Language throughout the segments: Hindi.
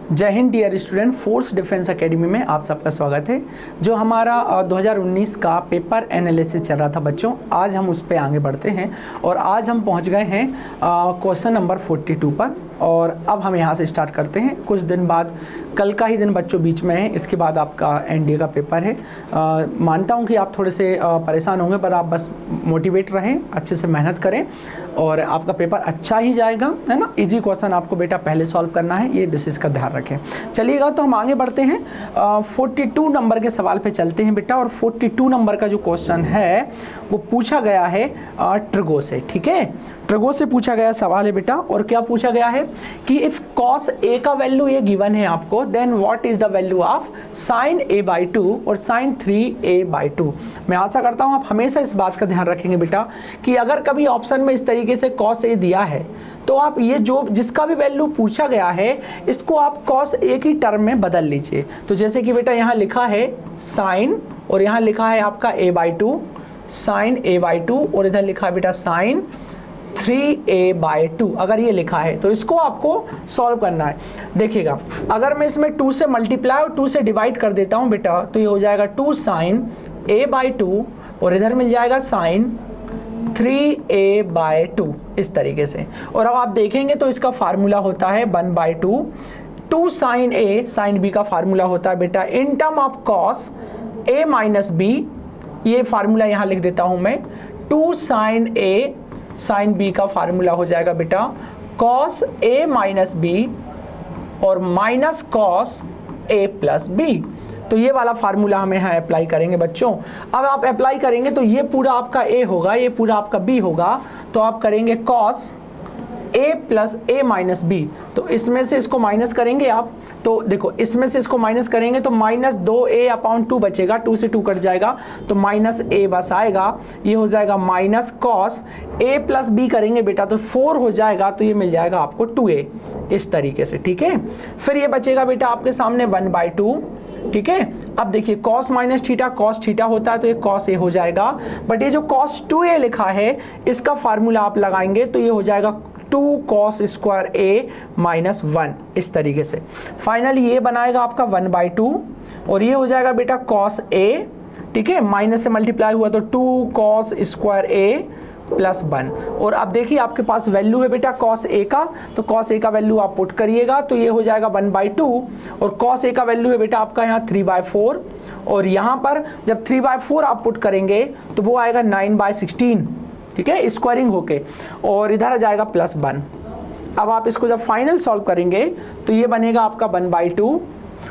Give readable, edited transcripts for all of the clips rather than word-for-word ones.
जय Hind dear student, force defence academy में आप सबका स्वागत है। जो हमारा 2019 का पेपर एनालिसिस चल रहा था बच्चों, आज हम उस पर आगे बढ़ते हैं और आज हम पहुंच गए हैं क्वेश्चन नंबर 42 पर। और अब हम यहां से स्टार्ट करते हैं। कुछ दिन बाद, कल का ही दिन बच्चों बीच में है, इसके बाद आपका एनडीए का पेपर है। मानता हूं कि आप थोड़े से परेशान होंगे, पर आप बस मोटिवेट रहें, अच्छे से मेहनत करें और आपका पेपर अच्छा ही जाएगा, है ना। इजी क्वेश्चन आपको बेटा पहले सॉल्व करना है, ये विशेष का ध्यान रखें। चलिएगा तो हम आगे बढ़ते हैं। 42 नंबर के सवाल पे चलते हैं बेटा। और 42 नंबर का जो क्वेश्चन है वो पूछा गया है ट्रिगो से। ठीक है, ट्रिगो से पूछा गया सवाल है बेटा। और क्या पूछा गया है कि इफ cos a का वैल्यू ये गिवन है आपको, then what is the value of sin a/2 और sin 3a/2। मैं आशा करता हूं आप हमेशा इस बात का ध्यान रखेंगे बेटा कि अगर कभी ऑप्शन में इस तरीके से cos a दिया है तो आप ये जो जिसका भी वैल्यू पूछा गया है इसको आप cos a की टर्म में बदल लीजिए। तो जैसे कि बेटा यहाँ लिखा है sin और यहाँ लिखा है आपका a/2 sin a/2 और इधर लिखा है बेटा sin 3a/2। अगर ये लिखा है तो इसको आपको सॉल्व करना है। देखिएगा, अगर मैं इसमें 2 से मल्टीप्लाई और 2 से डिवाइड कर देता हूँ बेटा तो ये हो जाएगा 2 sin a/2 और इधर मिल जाएगा sin 3a/2 इस तरीके से। और अब आप देखेंगे तो इसका फार्मूला होता है 1/2। 2 sin a sin b का फार्मूला होता है बेटा in term of cos a minus b। ये फार्मूला यहाँ लिख देता हूँ मैं। 2 sin a sin b का फार्मूला हो जाएगा बेटा cos a माइनस b और minus cos a plus b। तो ये वाला फार्मूला हम यहाँ अप्लाई करेंगे बच्चों। अब आप अप्लाई करेंगे तो ये पूरा आपका a होगा, ये पूरा आपका b होगा। तो आप करेंगे cos a plus a minus b। तो इसमें से इसको माइनस करेंगे आप, तो देखो इसमें से इसको माइनस करेंगे तो माइनस 2a/2 बचेगा, 2 से 2 कट जाएगा तो माइनस a बस आएगा। ये हो जाएगा minus cos a plus b करेंगे बेटा तो 4 हो जाएगा, तो ये मिल जाएगा आपको 2a इस तरीके से। ठीक है, फिर ये बचेगा बेटा आपके सामने 1/2। ठीक है, अब देखिए cos minus theta cos theta होता है तो ये cos a हो जाएगा। बट ये जो cos 2a लिखा है इसका फार्मूला आप लगाएंगे तो ये हो जाएगा 2 cos स्क्वायर a माइनस 1 इस तरीके से। फाइनली ये बनाएगा आपका 1/2 और ये हो जाएगा बेटा cos a। ठीक है, माइनस से मल्टीप्लाई हुआ तो 2 cos स्क्वायर a प्लस 1। और अब देखिए आपके पास वैल्यू है बेटा cos a का, तो cos a का वैल्यू आप पुट करिएगा तो ये हो जाएगा 1/2 और cos a का वैल्यू है बेटा आपका यहाँ 3/4 और यहाँ पर जब 3/4 आप पुट करेंगे तो वो आएगा 9/16। ठीक है, स्क्वायरिंग होके और इधर आ जाएगा प्लस 1। अब आप इसको जब फाइनल सॉल्व करेंगे तो ये बनेगा आपका 1/2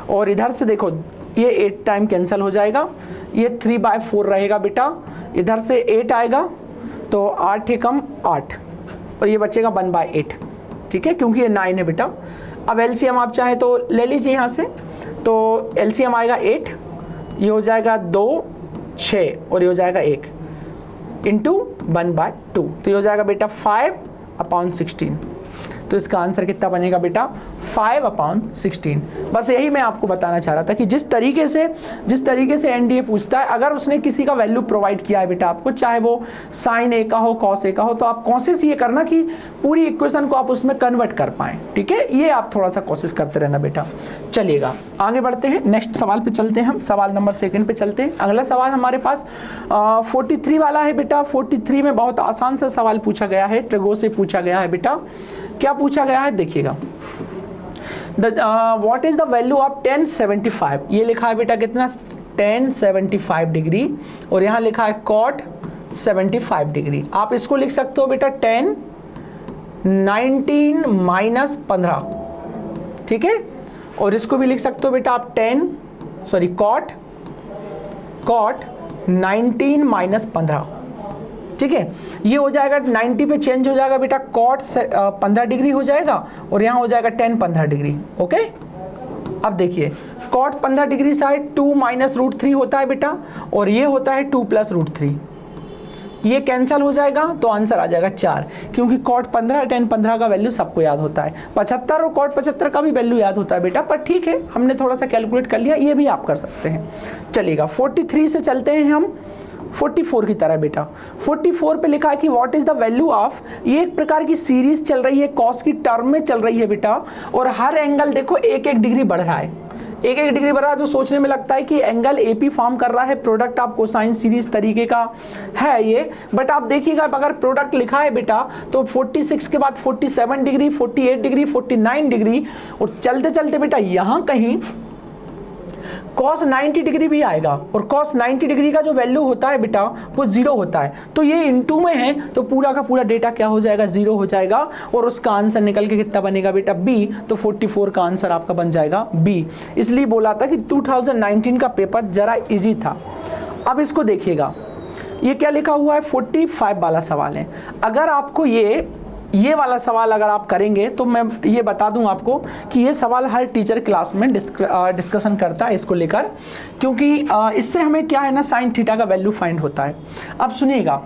और इधर से देखो ये 8 टाइम कैंसिल हो जाएगा, ये 3/4 रहेगा बेटा, इधर से 8 आएगा तो 8 एकम 8 और ये बचेगा 1/8। ठीक है, क्योंकि ये 9 है बेटा। अब एलसीएम आप चाहे तो ले लीजिए यहाँ से, तो एलसीएम आएगा 8, ये हो जाएगा 2 6 और ये हो जाएगा 1 इंटू 1/2 तो ये हो जाएगा बेटा 5/16। तो इसका आंसर कितना बनेगा बेटा 5/16। बस यही मैं आपको बताना चाह रहा था कि जिस तरीके से एनडीए पूछता है, अगर उसने किसी का वैल्यू प्रोवाइड किया है बेटा आपको, चाहे वो साइन ए का हो cos ए का हो, तो आप कोशिश ये करना कि पूरी इक्वेशन को आप उसमें कन्वर्ट कर पाएं। ठीक है, ये आप थोड़ा सा कोशिश करते रहना बेटा। चलिएगा आगे बढ़ते हैं, नेक्स्ट सवाल पे चलते हैं हम। सवाल नंबर 2 पे चलते हैं। अगला सवाल हमारे पास 43 वाला है बेटा। 43 में बहुत आसान सा सवाल पूछा गया है, ट्रिगो से पूछा गया है बेटा। क्या पूछा गया है देखिएगा, what is the value of tan 75। ये लिखा है बेटा कितना, tan 75 डिग्री और यहाँ लिखा है cot 75 डिग्री। आप इसको लिख सकते हो बेटा tan 19 माइनस 15। ठीक है, और इसको भी लिख सकते हो बेटा आप cot 19 माइनस 15। ठीक है, ये हो जाएगा 90 पे चेंज हो जाएगा बेटा, cot 15 डिग्री हो जाएगा और यहाँ हो जाएगा tan 15 डिग्री। ओके, अब देखिए cot 15 डिग्री साइड 2 माइनस √3 होता है बेटा और ये होता है 2 प्लस √3। ये कैंसिल हो जाएगा तो आंसर आ जाएगा 4, क्योंकि cot 15 tan 15 का वैल्यू सबको याद होता है। 75 और cot 75 का भी वैल्यू याद होता है बेटा, पर ठीक है हमने थोड़ा सा कैलकुलेट कर लिया, ये भी आप कर सकते हैं। चलिएगा 43 से चलते हैं हम। 44 की तरह बेटा। 44 पे लिखा है कि what is the value of, ये एक प्रकार की सीरीज चल रही है, कॉस की टर्म में चल रही है बेटा, और हर एंगल देखो एक एक डिग्री बढ़ रहा है, एक एक डिग्री बढ़ रहा है, तो सोचने में लगता है कि एंगल एपी फॉर्म कर रहा है, प्रोडक्ट ऑफ कोसाइन सीरीज तरीके का है ये। बट आप देखिएगा अगर प्रोडक्ट लिखा है बेटा तो 46 के बाद 47 डिग्री, 48 डिग्री, 49 डिग्री, और चलते चलते बेटा यहां कहीं cos 90 डिग्री भी आएगा, और cos 90 डिग्री का जो वैल्यू होता है बेटा वो 0 होता है। तो ये इनटू में है तो पूरा का पूरा डेटा क्या हो जाएगा, 0 हो जाएगा, और उसका आंसर निकल के कितना बनेगा बेटा, B। तो 44 का आंसर आपका बन जाएगा B। इसलिए बोला था कि 2019 का पेपर जरा इजी था। अब इसको देखिएगा, ये क्या लिखा हुआ है, 45 वाला सवाल है। अगर आपको ये वाला सवाल अगर आप करेंगे तो मैं ये बता दूं आपको कि ये सवाल हर टीचर क्लास में डिस्कशन करता है इसको लेकर, क्योंकि इससे हमें क्या है ना, साइन थीटा का वैल्यू फाइंड होता है। अब सुनिएगा,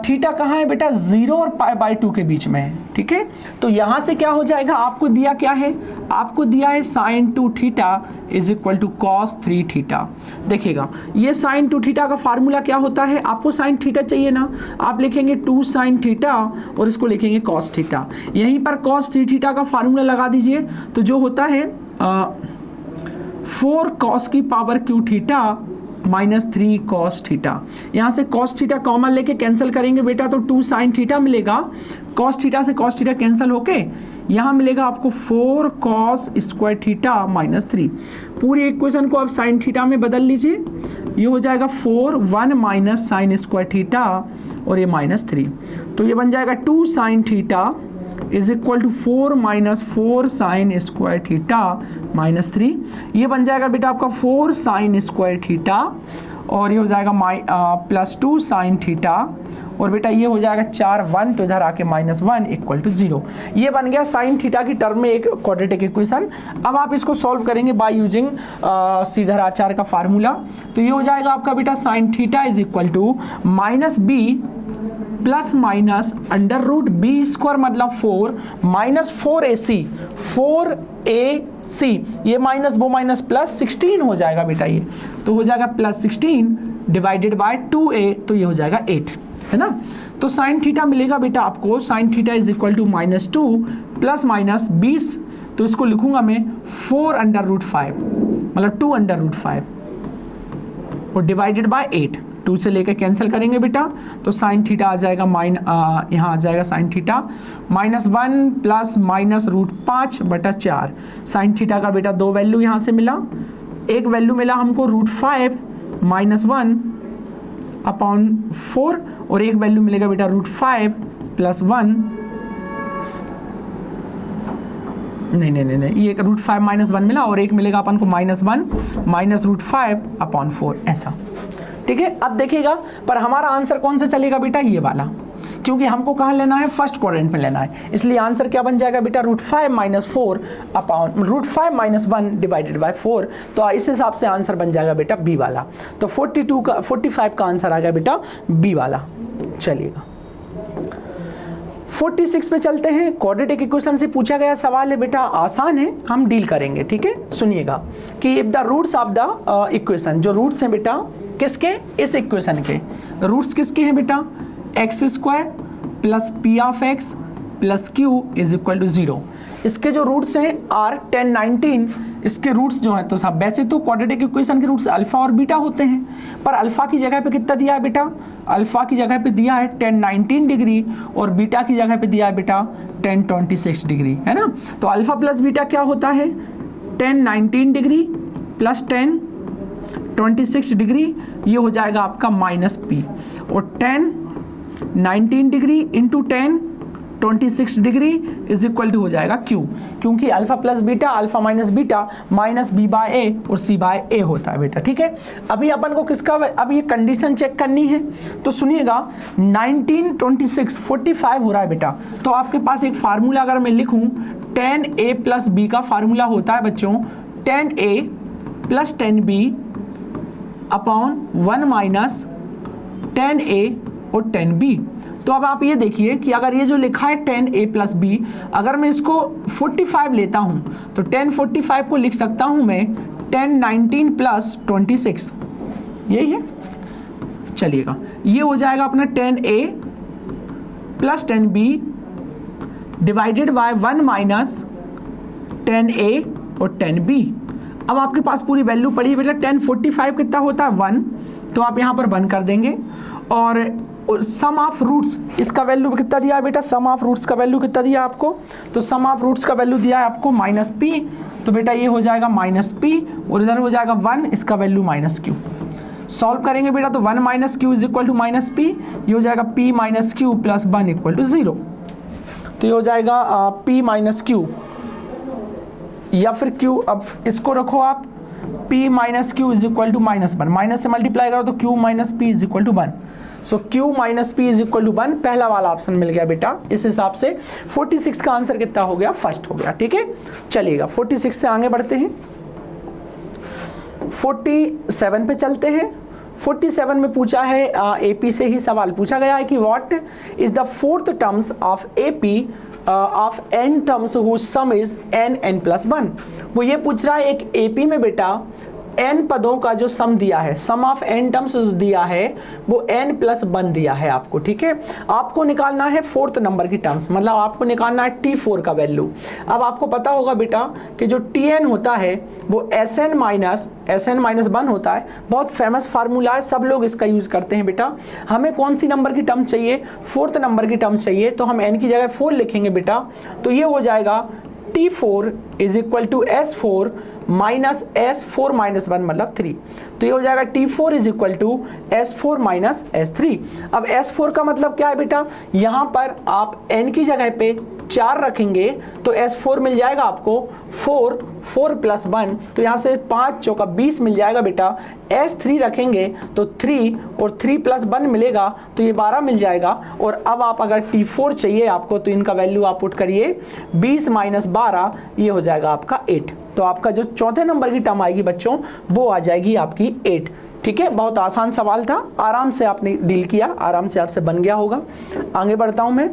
थीटा कहाँ है बेटा, 0 और π/2 के बीच में है, ठीक है। तो यहाँ से क्या हो जाएगा, आपको दिया क्या है, आपको दिया है sin 2 theta is equal to cos 3 theta. देखिएगा ये sin 2 थीटा का फार्मूला क्या होता है, आपको sin थीटा चाहिए ना, आप लिखेंगे 2 sin थीटा और इसको लिखेंगे cos थीटा। यहीं पर cos 3 थीटा का फार्मूला लगा दीजिए, तो जो होता है 4 cos की power q theta minus 3 cos theta. यहाँ से cos थीटा कॉमन लेके कैंसिल करेंगे बेटा तो 2 sin थीटा मिलेगा, cos थीटा से cos थीटा कैंसिल होके यहाँ मिलेगा आपको 4 cos स्क्वायर थीटा माइनस 3। पूरी इक्वेशन को आप sin थीटा में बदल लीजिए, ये हो जाएगा 4 1 माइनस साइन स्क्वायर थीटा और ये माइनस 3, तो ये बन जाएगा 2 sin theta is equal to 4 minus 4 sine square theta minus 3। ये बन जाएगा बेटा आपका 4 साइन स्क्वायर थीटा और ये हो जाएगा प्लस 2 साइन थीटा, और बेटा ये हो जाएगा 4 1 तो इधर आके माइनस 1 इक्वल टू 0। ये बन गया साइन थीटा की टर्म में एक क्वाड्रेटिक इक्वेशन। अब आप इसको सॉल्व करेंगे बाय यूजिंग सीधराचार्य का फार्मूला, तो ये हो जाएगा आपका बेटा sine theta is equal to minus b plus minus under root b square मतलब 4 माइनस 4ac, 4ac, ये माइनस वो माइनस प्लस 16 हो जाएगा बेटा, ये तो हो जाएगा प्लस 16 डिवाइडेड बाय 2a, तो ये हो जाएगा 8, है ना। तो साइन थीटा मिलेगा बेटा आपको, sine theta is equal to minus 2 plus minus 20, तो इसको लिखूंगा मैं 4 अंडर रूट 5 मतलब 2 अंडर रूट 5 और डिवाइडेड बाय 8, 2 से लेकर कैंसिल करेंगे बेटा तो साइन थीटा आ जाएगा यहाँ आ जाएगा sine theta minus 1 plus minus root 5 बटा 4। साइन थीटा का बेटा 2 वैल्यू यहाँ से मिला, एक वैल्यू मिला हमको रूट 5 माइनस 1 अपॉन 4 और एक वैल्यू मिलेगा बेटा रूट 5 प्लस 1, नहीं ये रूट 5 माइनस 1 मिला और एक मिलेगा अपन को माइनस 1 माइनस रूट 5 अपॉन 4 ऐसा, ठीक है। अब देखिएगा पर हमारा आंसर कौन सा चलेगा बेटा, ये वाला, क्योंकि हमको कहाँ लेना है, फर्स्ट क्वाड्रेंट में लेना है, इसलिए आंसर क्या बन जाएगा बेटा root 5 minus 4 upon root 5 minus 1 divided by 4। तो इस हिसाब से आंसर बन जाएगा बेटा बी वाला। तो 45 का आंसर आ गया बेटा बी वाला। चलिएगा 46 पे चलते हैं। क्वाड्रेटिक इक्वेशन से पूछा गया सवाल है बेटा, आसान है, हम डील करेंगे, ठीक है। सुनिएगा कि if the roots of the equation, जो रूट्स हैं बेटा किसके, इस इक्वेशन के रूट्स किसके हैं बेटा, x square plus p of x plus q is equal to 0। इसके जो रूट्स हैं आर 10 19, इसके रूट्स जो हैं तो साहब वैसे तो क्वाड्रेटिक इक्वेशन के रूट्स अल्फा और बीटा होते हैं, पर अल्फा की जगह पे कितना दिया है बेटा, अल्फा की जगह पे दिया है 10 19 डिग्री और बीटा की जगह पे दिया है बेटा 10 26 डिग्री, है ना। तो अल्फा प्लस बीटा क्या होता है, 10 19 डिग्री प्लस 10 26 डिग्री, ये हो जाएगा आपका माइनस पी, और 10 19 degree into 10 26 degree is equal to हो जाएगा क्यू, क्योंकि alpha plus beta alpha minus beta minus B by A और सी बाय ए होता है बेटा, ठीक है। अभी अपन को किसका, अब ये कंडीशन चेक करनी है, तो सुनिएगा 19 26 45 हो रहा है बेटा, तो आपके पास एक फार्मूला अगर मैं लिखूं 10a प्लस बी का फार्मूला होता है बच्चों 10a plus 10b upon 1 minus 10a और 10b। तो अब आप ये देखिए कि अगर ये जो लिखा है 10a प्लस बी, अगर मैं इसको 45 लेता हूँ तो 10 45 को लिख सकता हूँ मैं 10 19 प्लस 26, यही है। चलिएगा, ये हो जाएगा अपना 10a plus 10b divided by 1 minus 10a और 10b। अब आपके पास पूरी वैल्यू पड़ी है बेटा, 1045 कितना होता है 1, तो आप यहाँ पर 1 कर देंगे। और सम ऑफ रूट्स इसका वैल्यू कितना दिया है बेटा, सम ऑफ रूट्स का वैल्यू कितना दिया आपको, तो सम ऑफ रूट्स का वैल्यू दिया है आपको -p, तो बेटा ये हो जाएगा -p और इधर हो जाएगा 1, इसका वैल्यू -q। सॉल्व करेंगे बेटा तो 1 minus q is equal to -p, ये हो जाएगा p minus q plus 1 equal to 0, तो ये हो जाएगा p माइनस क्यू या फिर q, अब इसको रखो आप p minus q is equal to -1, minus से मल्टीप्लाई करो तो q minus p is equal to 1, so q minus p is equal to 1, पहला वाला ऑप्शन मिल गया बेटा। इस हिसाब से 46 का आंसर कितना हो गया, फर्स्ट हो गया। ठीक है, चलिएगा 46 से आगे बढ़ते हैं, 47 पे चलते हैं। 47 में पूछा है AP से ही सवाल पूछा गया है कि what is the fourth terms of AP of n terms whose sum is n+1। वो ये पूछ रहा है एक AP में बेटा n पदों का जो सम दिया है, सम ऑफ n टर्म्स दिया है वो n+1 दिया है आपको। ठीक है, आपको निकालना है फोर्थ नंबर की टर्म्स, मतलब आपको निकालना है T4 का वैल्यू। अब आपको पता होगा बेटा कि जो Tn होता है वो Sn माइनस 1 होता है, बहुत फेमस फार्मूला है, सब लोग इसका यूज करते हैं बेटा। हमें कौन सी नंबर की टर्म चाहिए, फोर्थ नंबर की टर्म चाहिए, तो हम n की जगह 4 लिखेंगे बेटा, तो ये हो जाएगा T4 is equal to S4 minus S4 minus 1 मतलब 3, तो ये हो जाएगा T4 is equal to S4 minus S3। अब S4 का मतलब क्या है बेटा, यहाँ पर आप n की जगह पे 4 रखेंगे तो S4 मिल जाएगा आपको 4 प्लस 1, तो यहाँ से 5 चौका 20 मिल जाएगा बेटा। S3 रखेंगे तो 3 और 3 प्लस 1 मिलेगा तो ये 12 मिल जाएगा। और अब आप अगर T4 चाहिए आपको तो इनका वैल्यू आप पुट करिए, 20 माइनस 12 ये हो जाएगा आपका 8, तो आपका जो चौथे नंबर की टर्म आएगी बच्चों वो आ जाएगी आपकी 8। ठीक है, बहुत आसान सवाल था, आराम से आपने डील किया, आराम से आपसे बन गया होगा। आगे बढ़ता हूँ मैं,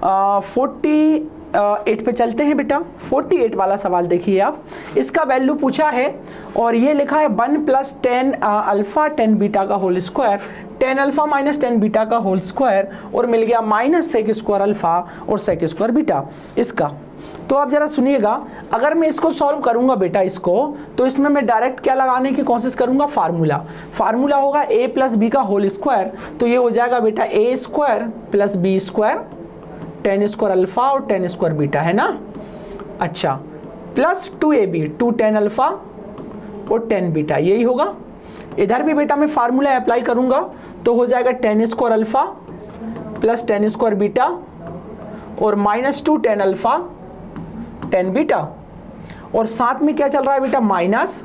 48 पे चलते हैं बेटा। 48 वाला सवाल देखिए आप, इसका वैल्यू पूछा है और ये लिखा है 1 प्लस 10 अल्फा 10 बीटा का whole square, 10 alpha minus 10 beta का होल स्क्वायर, और मिल गया माइनस सेक स्क्वायर अल्फा और सेक स्क्वायर बीटा इसका। तो आप जरा सुनिएगा, अगर मैं इसको सॉल्व करूंगा बेटा इसको, तो इसमें मैं डायरेक्ट क्या लगाने की कोशिश करूंगा, फार्मूला होगा a प्लस बी का होल स्क्वायर, तो ये हो जाएगा बेटा a square plus b square 10 square alpha और 10 स्क्वायर बीटा, है ना। अच्छा, प्लस 2ab 2 10 अल्फा और 10 बीटा, यही होगा। इधर भी बेटा मैं फार्मूला अप्लाई करूंगा तो हो जाएगा 10 square alpha plus 10 square beta और माइनस 2 10 अल्फा 10 बीटा, और साथ में क्या चल रहा है बेटा, माइनस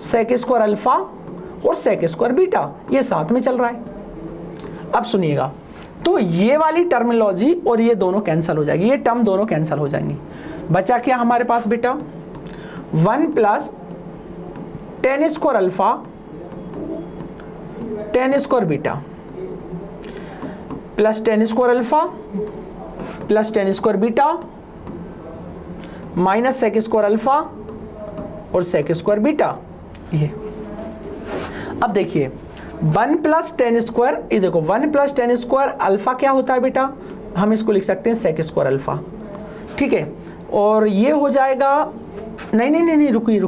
सेक स्क्वायर अल्फा और सेक स्क्वायर बीटा, ये साथ में चल रहा है। अब सुनिएगा, तो ये वाली टर्मिनोलॉजी और ये दोनों कैंसिल हो जाएगी, ये टर्म दोनों कैंसिल हो जाएंगी। बचा क्या हमारे पास बेटा, 1 plus 10 square alpha 10 square beta plus 10 square alpha plus 10 square beta minus sec square alpha और सेक स्क्वायर बीटा। ये अब देखिए 1 प्लस 10 स्क्वायर, ये देखो 1 प्लस 10 स्क्वायर अल्फा क्या होता है बेटा, हम इसको लिख सकते हैं सेक स्क्वायर अल्फा। ठीक है, और ये हो जाएगा, नहीं रुकिए,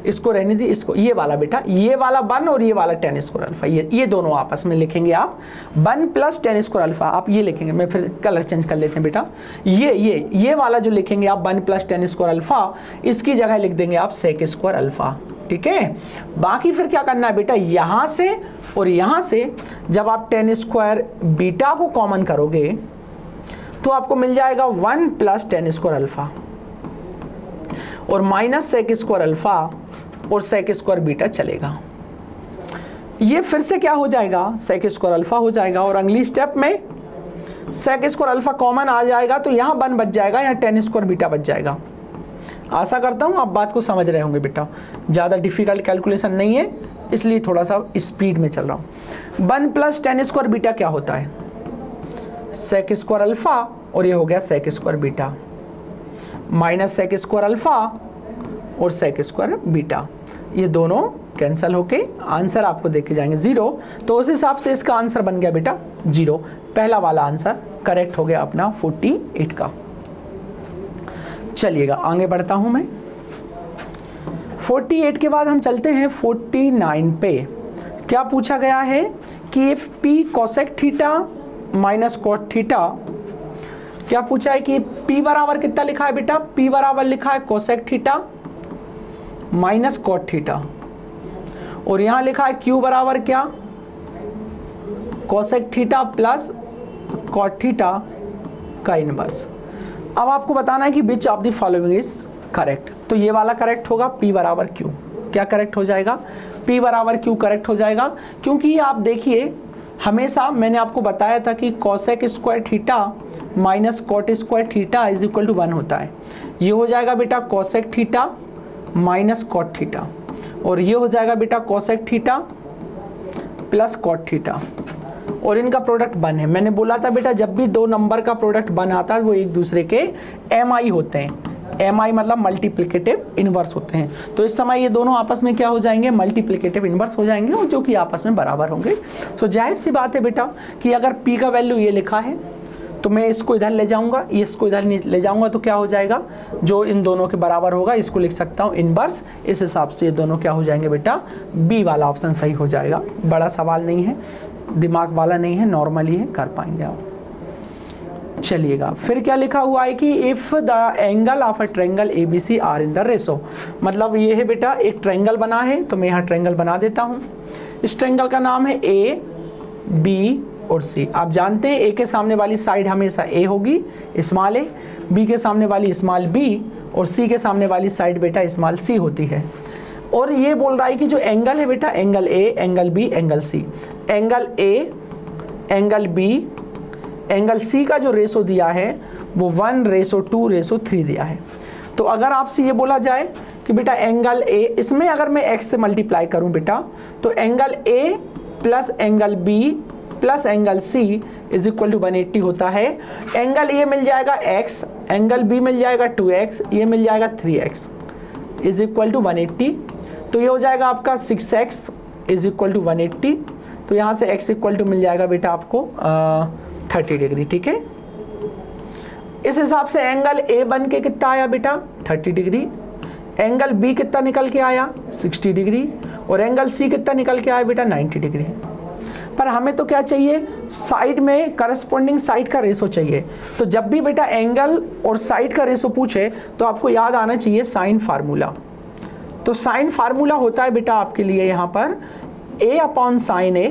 इसको रहने दी, इसको ये वाला बेटा, ये वाला 1 और ये वाला 10 स्क्वायर अल्फा, ये दोनों आपस में लिखेंगे आप 1 प्लस 10 स्क्वायर अल्फा, आप ये लिखेंगे, मैं फिर कलर चेंज कर लेते हैं बेटा, ये वाला जो लिखेंगे आप 1 प्लस 10 स्क्वायर अल्फा, इसकी जगह लिख देंगे आप सेक स्क्वायर अल्फा। ठीक है, बाकी फिर क्या करना है बेटा, यहां से और यहां से जब आप 10 स्क्वायर बीटा को कॉमन करोगे तो आपको मिल जाएगा 1 प्लस 10 स्क्वायर अल्फा और माइनस सेक स्क्वायर अल्फा और सेक स्क्वायर बीटा चलेगा। ये फिर से क्या हो जाएगा, सेक स्क्वायर अल्फा हो जाएगा, और अगली स्टेप में सेक स्क्वायर अल्फा कॉमन आ जाएगा तो यहाँ 1 बच जाएगा, यहाँ 10 स्क्वायर बीटा बच जाएगा। आशा करता हूँ आप बात को समझ रहे होंगे बेटा, ज़्यादा डिफिकल्ट कैलकुलेशन नहीं है, इसलिए थोड़ा सा स्पीड में चल रहा हूँ। 1 प्लस 10 स्क्वायर बीटा क्या होता है, सेक स्क्वायर अल्फा, और ये हो गया sec square beta minus sec square alpha और सेक स्क्वायर बीटा, ये दोनों कैंसिल होके आंसर आपको देखे जाएंगे 0। तो उस हिसाब से इसका आंसर बन गया बेटा 0। पहला वाला आंसर करेक्ट हो गया अपना 48 का। चलिएगा आगे बढ़ता हूं मैं। 48 के बाद हम चलते हैं 49 पे। क्या पूछा गया है कि if p cosec theta minus cot theta, क्या पूछा है कि p बराबर कितना लिखा है बेटा, p बराबर लिखा है cosec theta minus cot theta, और यहां लिखा है q बराबर क्या, cosec theta plus cot theta का इनवर्स। अब आपको बताना है कि which of the following is correct. तो ये वाला करेक्ट होगा, p बराबर q। क्या करेक्ट हो जाएगा, p बराबर q करेक्ट हो जाएगा, क्योंकि आप देखिए हमेशा मैंने आपको बताया था कि cosec square theta minus cot square theta is equal to 1 होता है। ये हो जाएगा बेटा cosec theta minus cot theta, और ये हो जाएगा बेटा cosec theta plus cot theta, और इनका प्रोडक्ट 1 है। मैंने बोला था बेटा जब भी दो नंबर का प्रोडक्ट 1 आता है वो एक दूसरे के MI होते हैं। MI मतलब मल्टीप्लिकेटिव इनवर्स होते हैं। तो इस समय ये दोनों आपस में क्या हो जाएंगे, मल्टीप्लिकेटिव इनवर्स हो जाएंगे, और जो कि आपस में बराबर होंगे। तो जाहिर सी बात है बेटा कि अगर p का वैल्यू ये लिखा है तो मैं इसको इधर ले जाऊंगा, इसको इधर ले जाऊंगा, तो क्या हो जाएगा, जो इन दोनों के बराबर होगा इसको लिख सकता हूँ इनवर्स। इस हिसाब से ये दोनों क्या हो जाएंगे बेटा, B वाला ऑप्शन सही हो जाएगा। बड़ा सवाल नहीं है, दिमाग वाला नहीं है, नॉर्मली है, कर पाएंगे आप। चलिएगा फिर क्या लिखा हुआ है कि if the angle of a triangle ABC are in the ratio. मतलब ये है बेटा एक ट्रायंगल बना है, तो मैं यहाँ ट्रायंगल बना देता हूँ। इस ट्रायंगल का नाम है A, B और C। आप जानते हैं A के सामने वाली साइड हमेशा A होगी, स्मॉल a, B के सामने वाली स्मॉल b, और C के सामने वाली साइड बेटा स्मॉल c होती है। और ये बोल रहा है कि जो एंगल है बेटा, angle A, angle B, angle C। Angle A, angle B, angle C का जो रेशो दिया है वो 1:2:3 दिया है। तो अगर आपसे ये बोला जाए कि बेटा एंगल A, इसमें अगर मैं x से मल्टीप्लाई करूं बेटा, तो angle A plus angle B plus angle C is equal to 180 होता है। एंगल A मिल जाएगा x, एंगल B मिल जाएगा 2x, ये मिल जाएगा 3x इज इक्वल टू 180। तो ये हो जाएगा आपका 6x इज इक्वल टू 180। तो यहाँ से x इक्वल टू मिल जाएगा बेटा आपको 30 डिग्री। ठीक है, इस हिसाब से एंगल A बन के कितना आया बेटा 30 डिग्री, एंगल B कितना निकल के आया 60 डिग्री, और एंगल C कितना निकल के आया बेटा 90 डिग्री। पर हमें तो क्या चाहिए, साइड में करस्पॉन्डिंग साइड का रेशो चाहिए। तो जब भी बेटा एंगल और साइड का रेशो पूछे तो आपको याद आना चाहिए साइन फार्मूला। तो साइन फार्मूला होता है बेटा आपके लिए यहाँ पर A upon sine A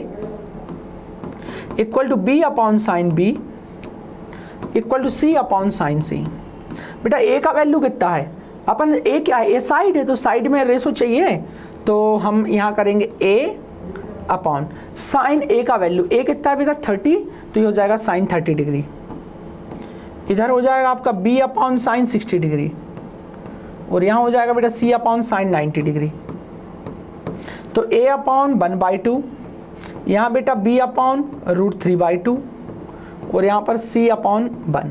equal to B upon sine B equal to C upon sine C। बेटा A का वैल्यू कितना है, अपन A क्या है, A साइड है, तो साइड में रेशो चाहिए, तो हम यहाँ करेंगे A अपॉन साइन A का वैल्यू, A कितना है बेटा 30, तो ये हो जाएगा साइन 30 डिग्री। इधर हो जाएगा आपका B अपॉन साइन 60 डिग्री, और यहाँ हो जाएगा बेटा C अपॉन साइन 90 डिग्री। तो A अपॉन 1/2, यहाँ बेटा B अपॉन √3/2, और यहाँ पर C अपॉन 1।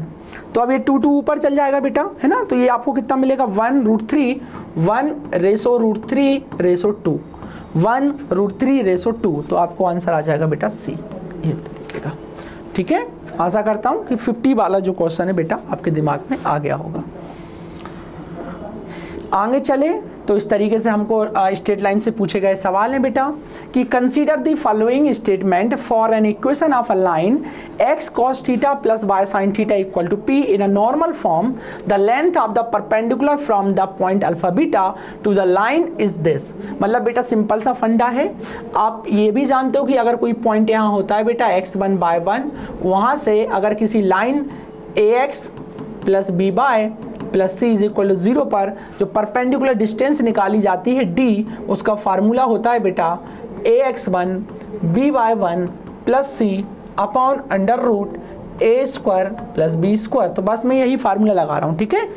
तो अब ये 2 ऊपर चल जाएगा बेटा, है ना। तो ये आपको कितना मिलेगा 1√3, 1:3:2, 1√3:2। तो आपको आंसर आ जाएगा बेटा C, ये तरीके का। ठीक है, आशा करता हूँ कि 50 वाला जो क्वेश्चन है बेटा आपके दिमाग में आ गया होगा। आगे चले तो इस तरीके से हमको स्ट्रेट लाइन से पूछे गए सवाल हैं बेटा कि consider the following statement for an equation of a line x cos theta plus y sin theta equal to p in a normal form, the length of the perpendicular from the point alpha beta to the line is this. मतलब बेटा सिंपल सा फंडा है। आप ये भी जानते हो कि अगर कोई पॉइंट यहाँ होता है बेटा x1/1, वहाँ से अगर किसी line ax plus b/, plus C is equal to 0 पर जो परपेंडिकुलर डिस्टेंस निकाली जाती है D, उसका फार्मूला होता है बेटा ax1 by1 plus C upon √a² plus b²। तो बस मैं यही फार्मूला लगा रहा हूँ। ठीक है,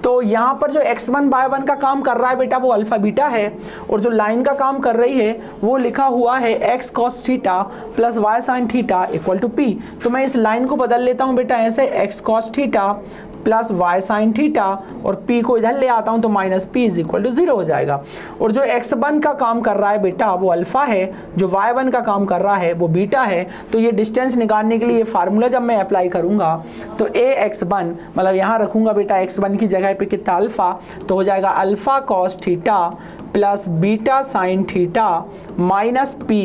तो यहाँ पर जो x1/1 का काम कर रहा है बेटा वो अल्फा बीटा है, और जो लाइन का काम कर रही है वो लिखा हुआ है x cos theta plus y sin theta equal to p। तो मैं इस लाइन को बदल लेता हूँ बेटा ऐसे, x cos theta plus y sine theta, और p को इधर ले आता हूँ तो minus p is equal to 0 हो जाएगा। और जो x1 का काम कर रहा है बेटा वो अल्फा है, जो y1 का काम कर रहा है वो बीटा है। तो ये डिस्टेंस निकालने के लिए ये फार्मूला जब मैं अप्लाई करूँगा तो ax1 मतलब यहाँ रखूँगा बेटा x1 की जगह पे कितना अल्फ़ा, तो हो जाएगा alpha cos theta plus beta sine theta minus p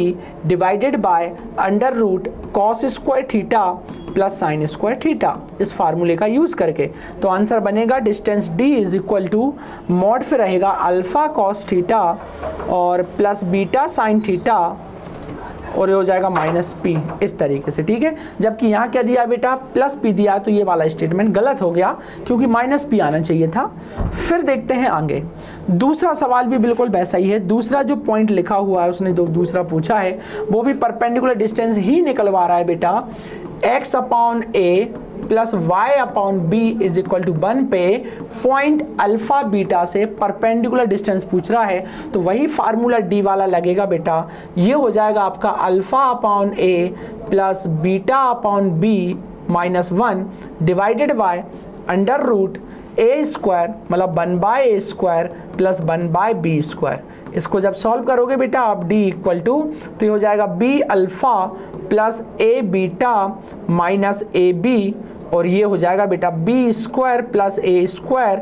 divided by under root cos square theta plus sine square theta, इस फार्मूले का यूज़ करके। तो आंसर बनेगा distance d is equal to mod फिर रहेगा अल्फ़ा कॉस थीटा और प्लस बीटा साइन थीटा और ये हो जाएगा माइनस p, इस तरीके से, ठीक है। जबकि यहाँ क्या दिया बेटा प्लस p दिया, तो ये वाला स्टेटमेंट गलत हो गया क्योंकि माइनस p आना चाहिए था। फिर देखते हैं आगे, दूसरा सवाल भी बिल्कुल वैसा ही है। दूसरा जो पॉइंट लिखा हुआ है उसने जो दूसरा पूछा है वो भी परपेंडिकुलर डिस्टेंस ही निकलवा रहा है बेटा। x upon a plus y upon b is equal to 1 पे पॉइंट अल्फा बीटा से परपेंडिकुलर डिस्टेंस पूछ रहा है, तो वही फार्मूला डी वाला लगेगा बेटा। ये हो जाएगा आपका alpha upon A plus beta upon B minus 1 divided by under root A square मतलब 1 by A square plus 1 by B square. इसको जब सॉल्व करोगे बेटा आप d इक्वल टू, तो ये हो जाएगा b alpha plus a beta minus a b, और ये हो जाएगा बेटा b square plus a square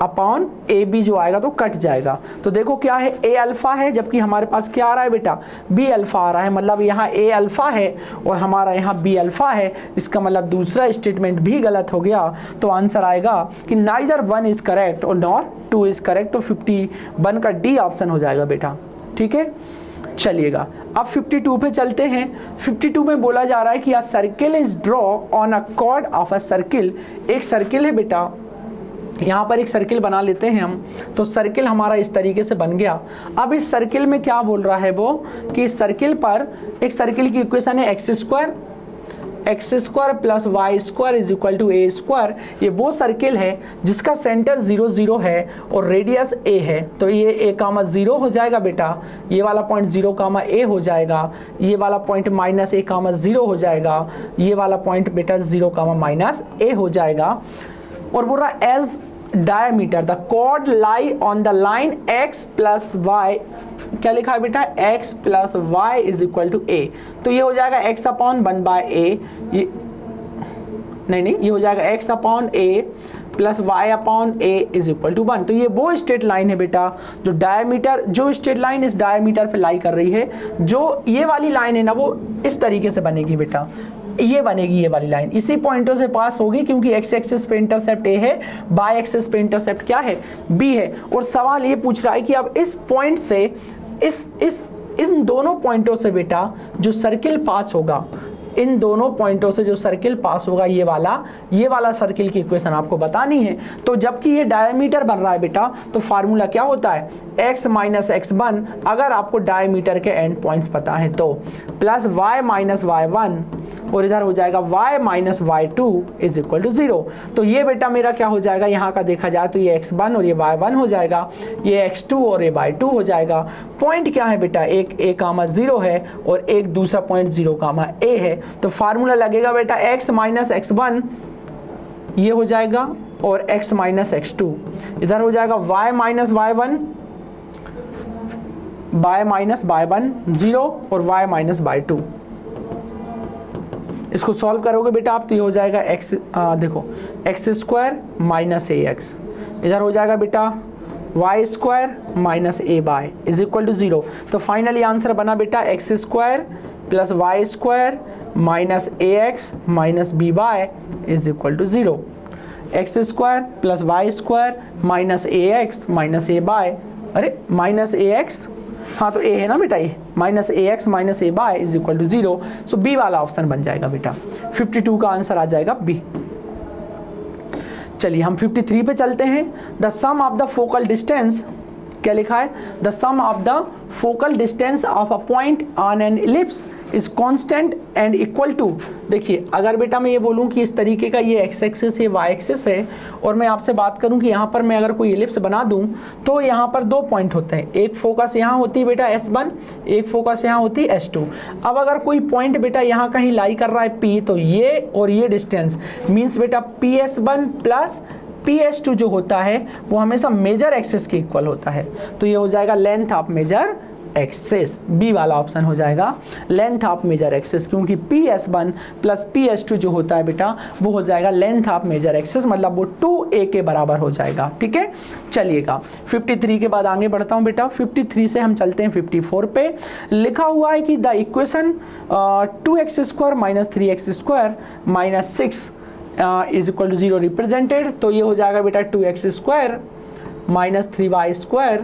upon a b, जो आएगा तो कट जाएगा। तो देखो क्या है, a अल्फा है जबकि हमारे पास क्या आ रहा है बेटा b अल्फा आ रहा है, मतलब यहाँ a अल्फा है और हमारा यहाँ b अल्फा है। इसका मतलब दूसरा स्टेटमेंट भी गलत हो गया। तो आंसर आएगा कि नाइदर 1 इज करेक्ट और नॉर 2 इज करेक्ट। तो 51 का डी ऑप्शन हो जाएगा बेटा, ठीक है। चलिएगा अब 52 पे चलते हैं। 52 में बोला जा रहा है कि अ circle is draw on a cord of a circle. एक सर्किल है बेटा, यहाँ पर एक सर्किल बना लेते हैं हम। तो सर्किल हमारा इस तरीके से बन गया। अब इस सर्किल में क्या बोल रहा है वो कि इस सर्किल पर एक सर्किल की इक्वेशन है x square plus Y square is equal to a square. ये वो सर्किल है जिसका सेंटर 0 0 है और रेडियस a है। तो ये a कामा 0 हो जाएगा बेटा, ये वाला पॉइंट 0 कामा a हो जाएगा, ये वाला पॉइंट माइनस a कामा 0 हो जाएगा, ये वाला पॉइंट बेटा 0 कामा माइनस a हो जाएगा। और बोल रहा as diameter the chord lie on the line x plus y, क्या लिखा है बेटा x plus y is equal to a। तो ये हो जाएगा x अपॉन 1 बाय a, ये नहीं ये हो जाएगा x upon a plus y upon a is equal to 1। तो ये वो स्ट्रेट लाइन है बेटा जो डायमीटर, जो स्ट्रेट लाइन इस डायमीटर पे लाई कर रही है। जो ये वाली लाइन है ना वो इस तरीके से बनेगी बेटा, ये बनेगी ये वाली लाइन, इसी पॉइंटों से पास होगी क्योंकि एक्स एक्सिस पे इंटरसेप्ट ए है, बाय एक्सिस पे इंटरसेप्ट क्या है बी है। और सवाल ये पूछ रहा है कि अब इस पॉइंट से इन दोनों पॉइंटों से बेटा जो सर्किल पास होगा, इन दोनों पॉइंटों से जो सर्किल पास होगा ये वाला सर्किल की इक्वेशन आपको बतानी है। तो जबकि ये डायमीटर बन रहा है बेटा, तो फार्मूला क्या होता है x माइनस x1, अगर आपको डायमीटर के एंड पॉइंट्स पता है तो, प्लस y माइनस y1 और इधर हो जाएगा y minus y2 is equal to 0। तो ये बेटा मेरा क्या हो जाएगा, यहाँ का देखा जाए तो ये x1 और ये y1 हो जाएगा, ये x2 और ये y2 हो जाएगा। पॉइंट क्या है बेटा, एक a कामा 0 है और एक दूसरा पॉइंट 0 कामा a है। तो फार्मूला लगेगा बेटा x माइनस x1 ये हो जाएगा और x माइनस x2, इधर हो जाएगा y minus y1 y minus y1 0 और y माइनस y2। इसको सॉल्व करोगे बेटा आप तो ये हो जाएगा देखो x square minus a x, इधर हो जाएगा बेटा y square minus a by is equal to 0। तो फाइनली आंसर बना बेटा x square plus Y square minus a x minus B by is equal to 0। X square plus Y square minus a x minus a by, अरे माइनस ए एक्स, हाँ तो ए है ना बेटा, ये minus a x minus a by is equal to 0। So B वाला ऑप्शन बन जाएगा बेटा, 52 का आंसर आ जाएगा बी। चलिए हम 53 पे चलते हैं। The sum of the focal distance क्या लिखा है, the sum of the focal distance of a point on an ellipse is constant and equal to. देखिए अगर बेटा मैं ये बोलूँ कि इस तरीके का ये एक्स एक्सिस है, वाई एक्सिस है, और मैं आपसे बात करूँ कि यहाँ पर मैं अगर कोई इलिप्स बना दूँ तो यहाँ पर 2 पॉइंट होते हैं, एक फोकस यहाँ होती है बेटा S1, एक फोकस यहाँ होती है S2। अब अगर कोई पॉइंट बेटा यहाँ कहीं लाई कर रहा है P, तो ये और ये डिस्टेंस मीन्स बेटा PS1 प्लस PS2 जो होता है वो हमेशा मेजर एक्सिस के इक्वल होता है, तो ये हो जाएगा length of major axis. B वाला ऑप्शन हो जाएगा लेंथ ऑफ मेजर एक्सिस, क्योंकि PS1 प्लस PS2 जो होता है बेटा वो हो जाएगा लेंथ ऑफ मेजर एक्सिस, मतलब वो 2a के बराबर हो जाएगा। ठीक है, चलिएगा 53 के बाद आगे बढ़ता हूँ बेटा। 53 से हम चलते हैं 54 पे। लिखा हुआ है कि the equation 2x² minus 3x² minus 6 is equal to 0 represented. तो ये हो जाएगा बेटा 2x² minus 3y²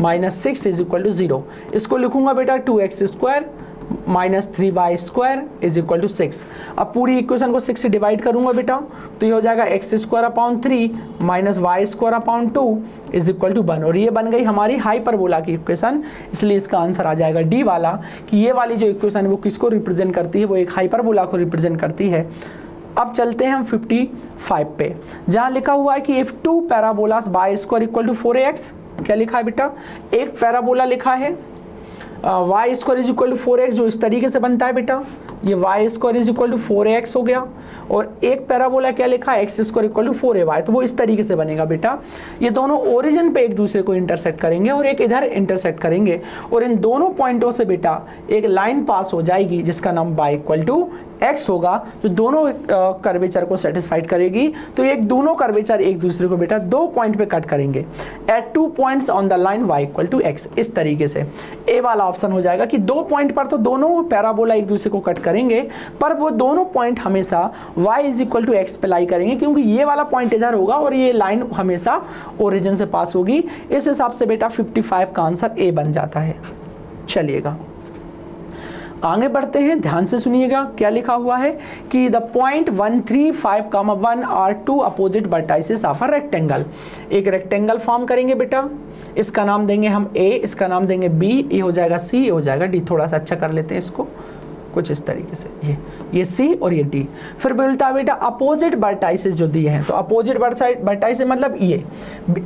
minus 6 is equal to 0। इसको लिखूंगा बेटा 2x² minus 3y² is equal to 6। अब पूरी इक्वेशन को 6 से डिवाइड करूंगा बेटा, तो ये हो जाएगा x² minus y² is equal to 1, और ये बन गई हमारी हाइपरबोला की इक्वेशन। इसलिए इसका आंसर आ जाएगा डी वाला, कि ये वाली जो इक्वेशन है वो किसको रिप्रेजेंट करती है, वो एक हाइपरबोला को रिप्रेजेंट करती है। अब चलते हैं हम 55 पे, जहाँ लिखा हुआ है कि if 2 parabolas y² equal to 4x, क्या लिखा है बेटा, एक पैराबोला लिखा है y² is equal to 4x जो इस तरीके से बनता है बेटा, ये y² is equal to 4ax हो गया, और एक पैराबोला क्या लिखा है x² इक्वल टू 4ay, तो वो इस तरीके से बनेगा बेटा। ये दोनों ओरिजिन पे एक दूसरे को इंटरसेक्ट करेंगे और एक इधर इंटरसेक्ट करेंगे, और इन दोनों पॉइंटों से बेटा एक लाइन पास हो जाएगी जिसका नाम y इक्वल टू x होगा, जो दोनों कर्वेचर को सेटिस्फाइड करेगी। तो एक दोनों कर्वेचर एक दूसरे को बेटा 2 पॉइंट पे कट करेंगे at 2 points on the line y equal to x। इस तरीके से ए वाला ऑप्शन हो जाएगा कि 2 पॉइंट पर तो दोनों पैराबोला एक दूसरे को कट करेंगे, पर वो दोनों पॉइंट हमेशा y is equal to x पे लाई करेंगे, क्योंकि ये वाला पॉइंट इधर होगा और ये लाइन हमेशा ओरिजिन से पास होगी। इस हिसाब से बेटा 55 का आंसर ए बन जाता है। चलिएगा आगे बढ़ते हैं, ध्यान से सुनिएगा क्या लिखा हुआ है कि the point 1, 3, 5, 1 are 2 opposite vertices of a rectangle. एक रेक्टेंगल फॉर्म करेंगे बेटा, इसका नाम देंगे हम ए, इसका नाम देंगे बी, ये हो जाएगा सी, ये हो जाएगा डी। थोड़ा सा अच्छा कर लेते हैं इसको कुछ इस तरीके से, ये सी और ये डी। फिर बोलता है बेटा अपोजिट वर्टाइसेस जो दिए हैं, तो अपोजिट वर्टाइसेस मतलब ये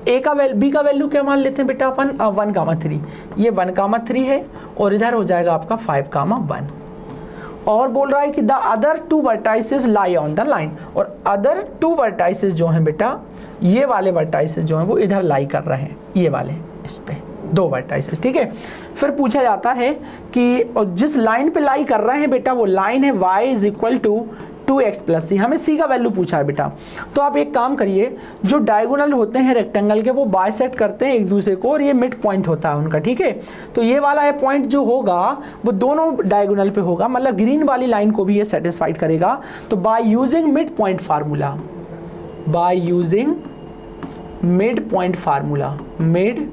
ए का बी का वैल्यू क्या मान लेते हैं बेटा अपन 1,3, ये 1,3 है, और इधर हो जाएगा आपका 5,1। और बोल रहा है कि the other 2 vertices lie on the line, और अदर 2 वर्टाइसेस जो हैं बेटा, ये वाले वर्टाइसेस जो हैं वो इधर लाई कर रहे हैं, ये वाले इस पे 2 वर्टाइसेस। ठीक है, फिर पूछा जाता है कि और जिस लाइन पे लाई कर रहे हैं बेटा वो लाइन है y is equal to 2x plus C. हमें c का वैल्यू पूछा है बेटा, तो आप एक काम करिए, जो डायगोनल होते हैं रेक्टेंगल के वो बाइसेक्ट करते हैं एक दूसरे को, और ये मिड पॉइंट होता है उनका। ठीक है, तो ये वाला पॉइंट जो होगा वो दोनों डायगोनल पे होगा, मतलब ग्रीन वाली लाइन को भी ये सेटिस्फाइड करेगा। तो by using mid point formula, by using mid point formula, mid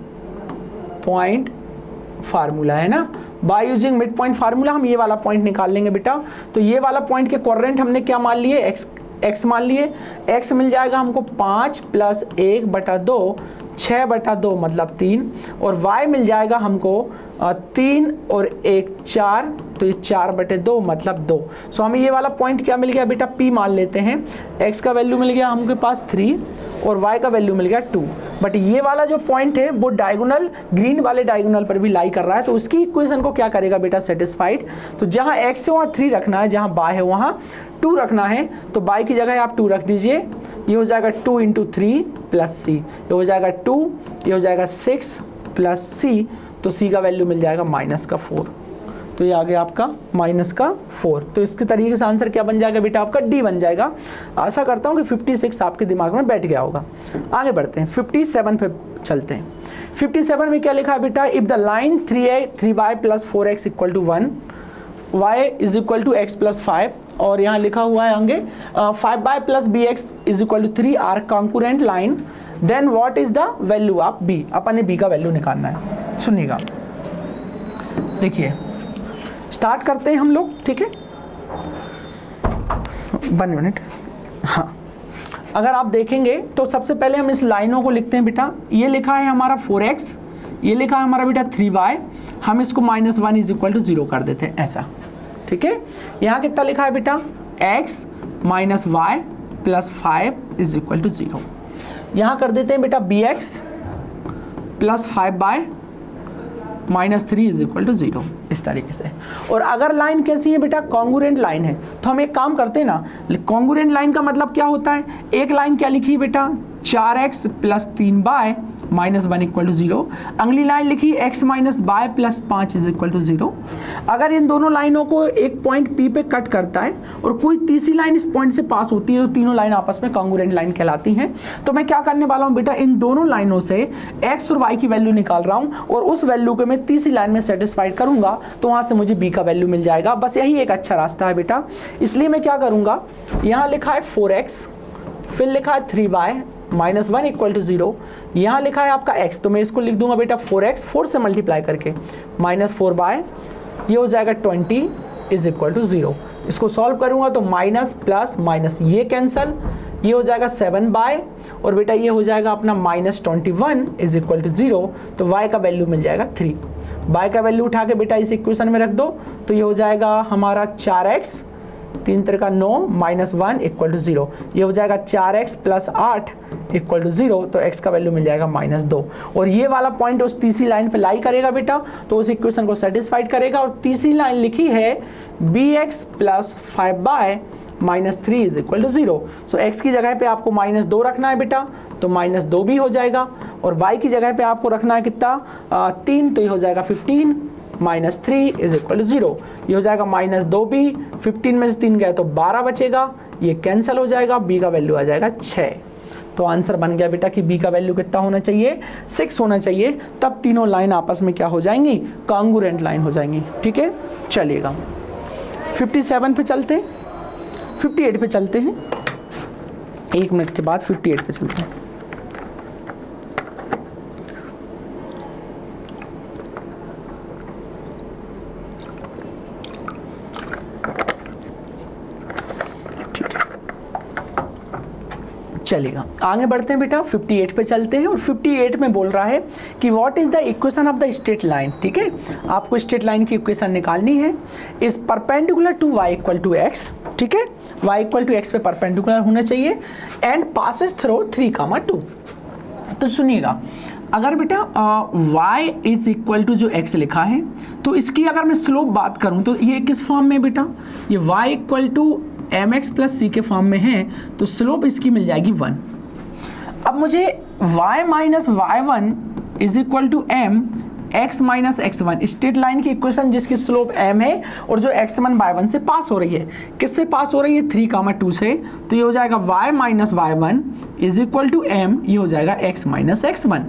point formula है ना, by using mid point formula हम ये वाला पॉइंट निकाल लेंगे बेटा। तो ये वाला पॉइंट के कोऑर्डिनेट हमने क्या मान लिए, x मान लिए। x मिल जाएगा हमको 5 प्लस 1/2, 6/2 मतलब 3, और y मिल जाएगा हमको 3 और 1 4, तो ये 4/2 मतलब 2। सो हमें ये वाला पॉइंट क्या मिल गया बेटा, P मान लेते हैं। x का वैल्यू मिल गया हमके पास 3 और y का वैल्यू मिल गया 2। बट ये वाला जो पॉइंट है वो डायगोनल, ग्रीन वाले डायगोनल पर भी लाई कर रहा है, तो उसकी इक्वेशन को क्या करेगा बेटा, सेटिस्फाइड। तो जहाँ x है वहाँ 3 रखना है, जहाँ y है वहाँ 2 रखना है, तो y की जगह आप 2 रख दीजिए। ये हो जाएगा 2 × 3 प्लस c, ये हो जाएगा 2, ये हो जाएगा 6 प्लस c, तो c का वैल्यू मिल जाएगा -4। तो ये आ गया आपका -4। तो इसके तरीके से आंसर क्या बन जाएगा बेटा, आपका डी बन जाएगा। आशा करता हूँ कि 56 आपके दिमाग में बैठ गया होगा। आगे बढ़ते हैं, 57 पे चलते हैं। 57 में क्या लिखा है बेटा, if the line 3y plus 4x equal to 1, y is equal to x plus 5, और यहाँ लिखा हुआ है आगे 5y plus bx is equal to 3 are concurrent line, then what is the value of b। अपन ने b का वैल्यू निकालना है। सुनिएगा, देखिए स्टार्ट करते हैं हम लोग। ठीक है, 1 मिनट। हाँ, अगर आप देखेंगे तो सबसे पहले हम इस लाइनों को लिखते हैं बेटा। ये लिखा है हमारा 4x, ये लिखा है हमारा बेटा 3y, हम इसको -1 इज इक्वल टू 0 कर देते हैं ऐसा, ठीक है। यहाँ कितना लिखा है बेटा x minus y plus 5 is equal to 0। यहाँ कर देते हैं बेटा bx plus 5y minus 3 is equal to 0, इस तरीके से। और अगर लाइन कैसी है बेटा, कॉन्ग्रुएंट लाइन है, तो हम एक काम करते हैं ना, कॉन्ग्रुएंट लाइन का मतलब क्या होता है, एक लाइन क्या लिखी बेटा 4x plus 3y minus 1 equal to 0, अगली लाइन लिखी x minus y plus 5 is equal to 0। अगर इन दोनों लाइनों को एक पॉइंट P पे कट करता है और कोई तीसरी लाइन इस पॉइंट से पास होती है, तो तीनों लाइन आपस में कॉन्ग्रुएंट लाइन कहलाती हैं। तो मैं क्या करने वाला हूँ बेटा, इन दोनों लाइनों से x और y की वैल्यू निकाल रहा हूँ और उस वैल्यू को मैं तीसरी लाइन में सेटिस्फाइड करूंगा, तो वहाँ से मुझे b का वैल्यू मिल जाएगा। बस यही एक अच्छा रास्ता है बेटा। इसलिए मैं क्या करूँगा, यहाँ लिखा है 4x, फिर लिखा है 3y माइनस 1 इक्वल टू 0, यहाँ लिखा है आपका x, तो मैं इसको लिख दूंगा बेटा 4x 4 से मल्टीप्लाई करके माइनस 4y, ये हो जाएगा 20 इज इक्वल टू 0। इसको सॉल्व करूंगा तो माइनस प्लस माइनस ये कैंसल, ये हो जाएगा 7y और बेटा ये हो जाएगा अपना माइनस 21 इज इक्वल टू 0। तो y का वैल्यू मिल जाएगा 3। y का वैल्यू उठा के बेटा इस इक्वेशन में रख दो, तो ये हो जाएगा हमारा 4x 3 3 9 माइनस 1 इक्वल टू 0, ये हो जाएगा 4x प्लस 8 इक्वल टू 0। तो x का वैल्यू मिल जाएगा माइनस 2। और ये वाला पॉइंट उस तीसरी लाइन पे लाई करेगा बेटा, तो उस इक्वेशन को सेटिस्फाइड करेगा। और तीसरी लाइन लिखी है bx plus 5y minus 3 is equal to 0। So x की जगह पे आपको माइनस 2 रखना है बेटा, तो माइनस 2 भी हो जाएगा। और y की जगह पे आपको रखना है कितना 3, तो ये हो जाएगा 15 माइनस 3 इज इक्वल टू 0। ये हो जाएगा माइनस 2 भी, 15 में से 3 गए तो 12 बचेगा, ये कैंसिल हो जाएगा, b का वैल्यू आ जाएगा 6। तो आंसर बन गया बेटा कि b का वैल्यू कितना होना चाहिए 6 होना चाहिए, तब तीनों लाइन आपस में क्या हो जाएंगी, कॉन्ग्रुएंट लाइन हो जाएंगी, ठीक है। चलिएगा 57 पे चलते हैं, 58 पे चलते हैं, 1 मिनट के बाद 58 पे चलते हैं। चलेगा आगे बढ़ते हैं बेटा, 58 पे चलते हैं। और 58 में बोल रहा है कि what is the equation of the straight line, ठीक है। आपको स्ट्रेट लाइन की इक्वेशन निकालनी है, is perpendicular to y equal to x, ठीक है, y इक्वल टू x पे परपेंडिकुलर होना चाहिए एंड पासेस थ्रू 3,2। तो सुनिएगा, अगर बेटा y इज इक्वल टू जो x लिखा है, तो इसकी अगर मैं स्लोप बात करूं तो ये किस फॉर्म में बेटा, ये y equal to mx plus c के फॉर्म में है, तो स्लोप इसकी मिल जाएगी 1। अब मुझे y minus y1 is equal to m x minus x1, straight line की इक्वेशन जिसकी स्लोप m है और जो x1 y1 से पास हो रही है, किससे पास हो रही है 3,2 से, तो ये हो जाएगा y minus y1 is equal to m, ये हो जाएगा x माइनस x1।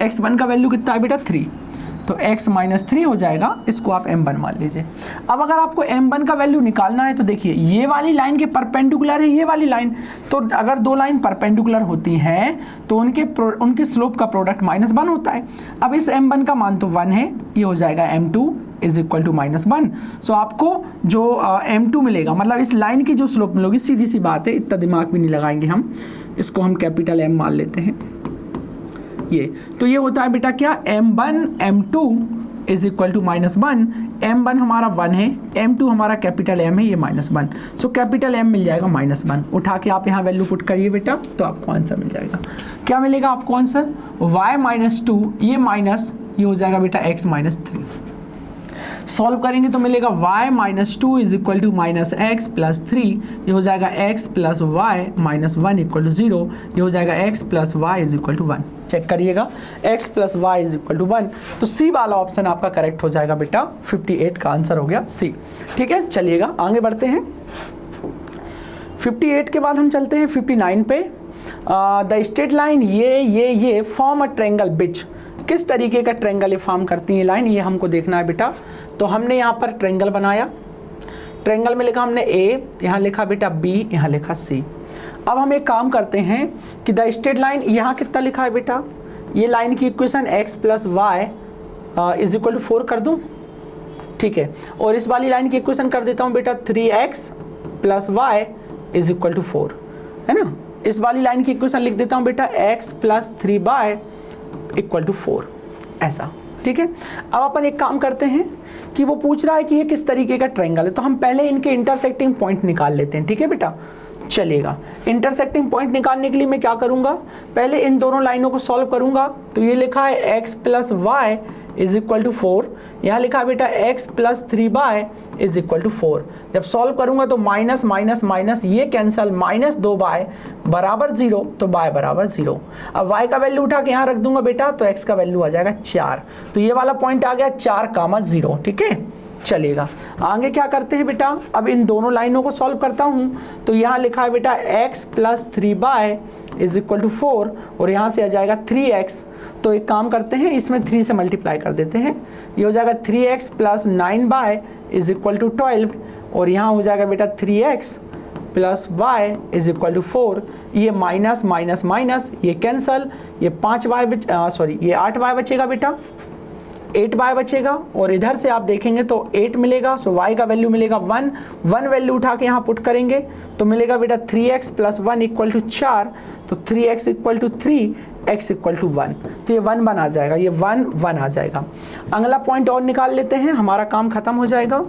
x1 का वैल्यू कितना है बेटा 3, तो x माइनस 3 हो जाएगा, इसको आप m1 मान लीजिए। अब अगर आपको m1 का वैल्यू निकालना है तो देखिए ये वाली लाइन के परपेंडिकुलर है ये वाली लाइन, तो अगर दो लाइन परपेंडिकुलर होती हैं तो उनके स्लोप का प्रोडक्ट -1 होता है। अब इस m1 का मान तो 1 है, ये हो जाएगा m2 इज इक्वल टू -1। सो आपको जो m2 मिलेगा, मतलब इस लाइन की जो स्लोप मिलेगी, सीधी सी बात है, इतना दिमाग भी नहीं लगाएंगे हम, इसको हम कैपिटल M मान लेते हैं ये। तो ये होता है बेटा क्या, m1 m2 is equal to -1, m1 हमारा 1 है, m2 हमारा कैपिटल M है, ये -1। सो कैपिटल M मिल जाएगा -1। उठा के आप यहाँ वैल्यू पुट करिए बेटा, तो आपको आंसर मिल जाएगा। क्या मिलेगा आपको आंसर, y माइनस 2, ये माइनस, ये हो जाएगा बेटा x माइनस 3। सॉल्व करेंगे तो मिलेगा y minus 2 is equal to minus x plus 3, ये हो जाएगा x plus y minus 1 equal to 0, ये हो जाएगा x plus y is equal to 1। Check करिएगा, x plus y is equal to 1, तो सी वाला ऑप्शन आपका करेक्ट हो जाएगा बेटा, 58 का आंसर हो गया सी, ठीक है। चलिएगा आगे बढ़ते हैं, 58 के बाद हम चलते हैं 59 पे। द स्ट्रेट लाइन ये फॉर्म अ ट्रायंगल बिच, किस तरीके का ट्रायंगल ये फॉर्म करती है लाइन, ये हमको देखना है बेटा। तो हमने यहाँ पर ट्रायंगल बनाया, ट्रायंगल में लिखा हमने A, यहाँ लिखा बेटा B, यहाँ लिखा C। अब हम एक काम करते हैं कि द स्ट्रेट लाइन, यहाँ कितना लिखा है बेटा, ये लाइन की equation x plus y is equal to 4 कर दूँ, ठीक है। और इस वाली लाइन की इक्वेशन कर देता हूँ बेटा 3x plus y is equal to 4, है ना। इस वाली लाइन की इक्वेशन लिख देता हूँ बेटा x plus 3y equal to 4, ऐसा, ठीक है। अब अपन एक काम करते हैं कि वो पूछ रहा है कि ये किस तरीके का ट्रायंगल है, तो हम पहले इनके इंटरसेक्टिंग पॉइंट निकाल लेते हैं, ठीक है बेटा, चलेगा। इंटरसेक्टिंग पॉइंट निकालने के लिए मैं क्या करूंगा, पहले इन दोनों लाइनों को सॉल्व करूंगा। तो ये लिखा है x plus y is equal to 4, यहाँ लिखा है बेटा x plus 3y is equal to 4। जब सॉल्व करूंगा तो माइनस माइनस माइनस ये कैंसल, माइनस 2y बराबर 0, तो y बराबर 0। अब y का वैल्यू उठा के यहाँ रख दूंगा बेटा, तो x का वैल्यू आ जाएगा 4। तो ये वाला पॉइंट आ गया 4,0, ठीक है, चलेगा। आगे क्या करते हैं बेटा, अब इन दोनों लाइनों को सॉल्व करता हूं। तो यहाँ लिखा है बेटा x plus 3y is equal to 4, और यहाँ से आ जाएगा 3x। तो एक काम करते हैं, इसमें 3 से मल्टीप्लाई कर देते हैं, ये हो जाएगा 3x plus 9y is equal to 12, और यहाँ हो जाएगा बेटा 3x plus y is equal to 4। ये माइनस माइनस माइनस ये कैंसल, ये 5y ये 8y बचेगा बेटा, 8y बचेगा, और इधर से आप देखेंगे तो 8 मिलेगा। सो y का वैल्यू मिलेगा 1 वैल्यू उठा के यहाँ पुट करेंगे तो मिलेगा बेटा 3x प्लस 1 इक्वल टू 4, तो 3x equal to 3, x equal to 1, तो ये 1 1 आ जाएगा, ये 1 1 आ जाएगा। अगला पॉइंट और निकाल लेते हैं, हमारा काम खत्म हो जाएगा।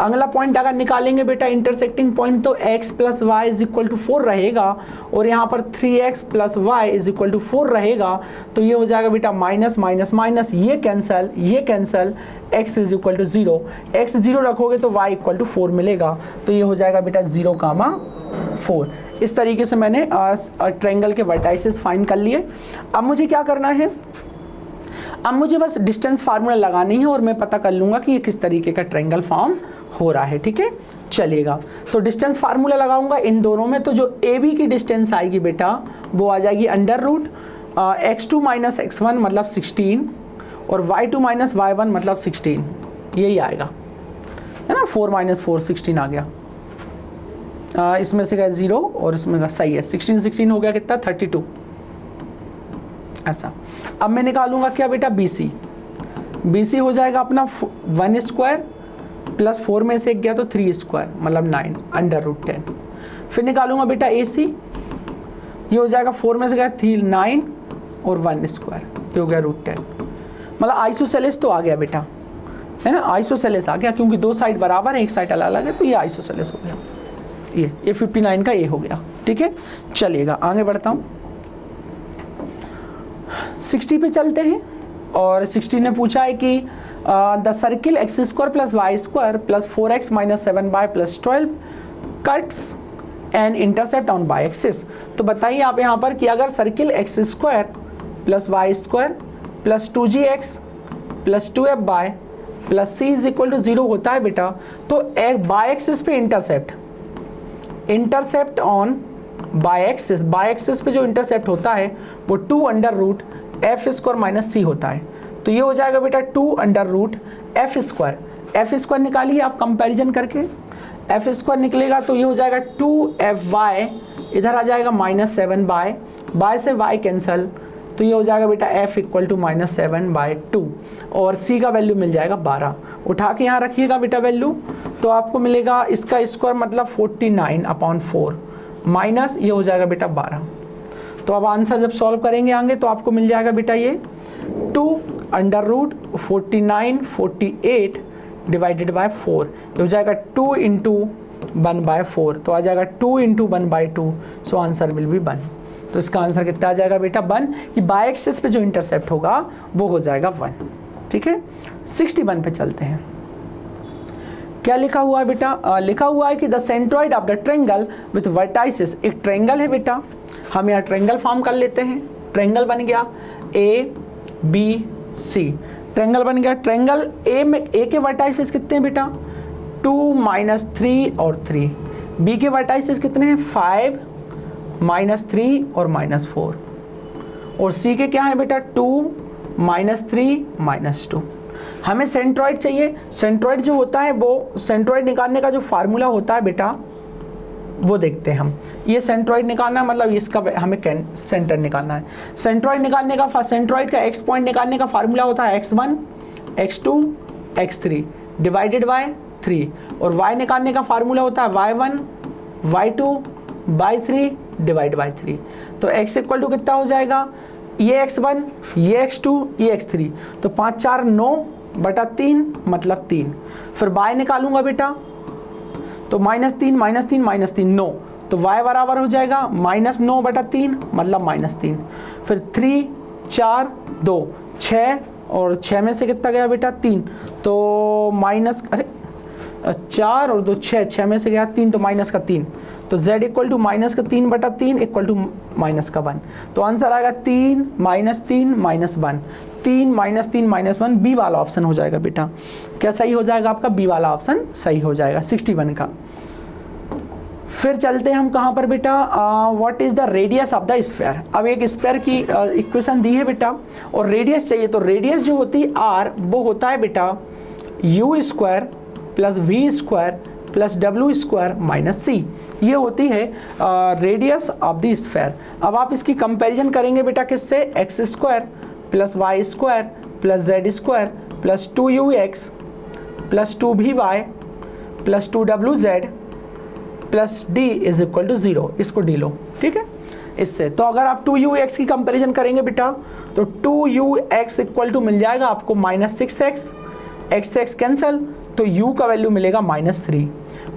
अगला पॉइंट अगर निकालेंगे बेटा इंटरसेक्टिंग पॉइंट, तो x plus y is equal to 4 रहेगा, और यहाँ पर 3x plus y is equal to 4 रहेगा। तो ये हो जाएगा बेटा माइनस माइनस माइनस ये cancel, x is equal to 0, x 0 रखोगे तो y इक्वल टू 4 मिलेगा। तो ये हो जाएगा बेटा 0,4। इस तरीके से मैंने ट्रायंगल के वर्टाइसेस फाइंड कर लिए। अब मुझे क्या करना है, अब मुझे बस डिस्टेंस फार्मूला लगानी है और मैं पता कर लूँगा कि ये किस तरीके का ट्रायंगल फॉर्म हो रहा है, ठीक है, चलेगा। तो डिस्टेंस फार्मूला लगाऊंगा इन दोनों में, तो जो AB की डिस्टेंस आएगी बेटा वो आ जाएगी under root x2 minus x1 मतलब 16, और y2 माइनस y1 मतलब 16, यही आएगा, है ना। 4 माइनस 4 16 आ गया, इसमें से 0 और इसमें सही है, 16 हो गया कितना 32, ऐसा। अब मैं निकालूंगा क्या बेटा BC हो जाएगा अपना 1 स्क्वायर प्लस 4 में से एक गया तो 3 स्क्वायर मतलब 9 अंडर रूट 10। फिर निकालूंगा बेटा AC, ये हो जाएगा 4 में से गया 3 9 और 1 स्क्वायर, ये हो गया रूट 10। मतलब आइसोसेलेस तो आ गया बेटा, है ना, आइसोसेलेस आ गया, क्योंकि दो साइड बराबर है एक साइड अलग अलग है, तो ये आइसोसेलेस हो गया। ये 59 का ये हो गया, ठीक है, चलेगा। आगे बढ़ता हूँ, 60 पे चलते हैं, और 60 ने पूछा है कि the circle X square plus Y square plus 4x minus 7y plus 12 cuts an intercept on Y axis. तो बताइए आप यहाँ पर कि अगर circle X square plus Y square plus 2gx plus 2fy plus c is equal to 0 होता है बेटा, तो बाई एक्सिस पे इंटरसेप्ट ऑन बाई एक्सिस पे जो इंटरसेप्ट होता है वो 2 under root F square minus सी होता है। तो ये हो जाएगा बेटा 2 अंडर रूट एफ स्क्वायर निकालिए आप कंपैरिजन करके, एफ स्क्वायर निकलेगा तो ये हो जाएगा 2fy, इधर आ जाएगा माइनस 7y, बाय से y कैंसल, तो ये हो जाएगा बेटा f इक्वल टू माइनस 7/2, और c का वैल्यू मिल जाएगा 12। उठा के यहाँ रखिएगा बेटा वैल्यू, तो आपको मिलेगा इसका स्क्वायर मतलब 49/4 माइनस ये हो जाएगा बेटा 12। तो अब आंसर जब सॉल्व करेंगे आगे तो आपको मिल जाएगा बेटा ये 2 अंडर रूट 49/48 डिवाइडेड बाय 4, ये हो जाएगा 2 इंटू 1/4, तो आ जाएगा 2 into 1/2, so answer will be 1। तो इसका आंसर कितना आ जाएगा बेटा 1, कि बाई एक्सिस पे जो इंटरसेप्ट होगा वो हो जाएगा 1, ठीक है। 61 पे चलते हैं, क्या लिखा हुआ है बेटा, लिखा हुआ है कि the centroid of the triangle with vertices, एक ट्रायंगल है बेटा, हम यहाँ ट्रायंगल फॉर्म कर लेते हैं। ट्रायंगल बन गया ABC, ट्रायंगल बन गया। ट्रायंगल ए में ए के वर्टाइसिस कितने हैं बेटा 2 माइनस 3 और 3, बी के वर्टाइसिस कितने हैं 5 माइनस 3 और माइनस 4, और सी के क्या है बेटा 2 माइनस 3 माइनस 2। हमें सेंट्रॉइड चाहिए। सेंट्रॉइड जो होता है वो सेंट्रॉइड निकालने का जो फार्मूला होता है बेटा वो देखते हैं हम। ये सेंट्रॉइड निकालना है, मतलब इसका हमें सेंटर निकालना है। सेंट्रॉइड निकालने का सेंट्रॉइड का एक्स पॉइंट निकालने का फार्मूला होता है x1 x2 x3 divided by 3, और y निकालने का फार्मूला होता है y1 y2 by 3 divide by 3। तो x इक्वल टू कितना हो जाएगा ये x1, ये x2, ये x3, तो 5 4 9 बटा 3 मतलब 3। फिर y निकालूंगा बेटा, तो -3 -3 9, तो y बराबर हो जाएगा -9 बटा 3 मतलब -3। फिर 3 4 2 6, और 6 में से कितना गया बेटा 3, तो माइनस 4 और 2 6, 6 में से गया 3 तो -3, तो z इक्वल टू -3 बटा 3 इक्वल टू -1। तो आंसर आएगा 3 -3 -1, 3 -3 -1, बी वाला ऑप्शन हो जाएगा बेटा। क्या सही हो जाएगा आपका? बी वाला ऑप्शन सही हो जाएगा 61 का। फिर चलते हैं हम कहाँ पर बेटा, what is the radius of the sphere. अब एक स्फीयर की इक्वेशन दी है बेटा और रेडियस चाहिए, तो रेडियस जो होती है r वो होता है बेटा u² plus v² plus w² minus c, ये होती है रेडियस ऑफ द स्फीयर। अब आप इसकी कंपैरिजन करेंगे बेटा किससे, x² plus y² plus z² plus 2ux plus 2vy plus 2wz plus d is equal to 0, इसको डी लो, ठीक है इससे। तो अगर आप 2ux की कंपैरिजन करेंगे बेटा तो 2ux इक्वल टू मिल जाएगा आपको -6x, x कैंसिल, तो u का वैल्यू मिलेगा -3।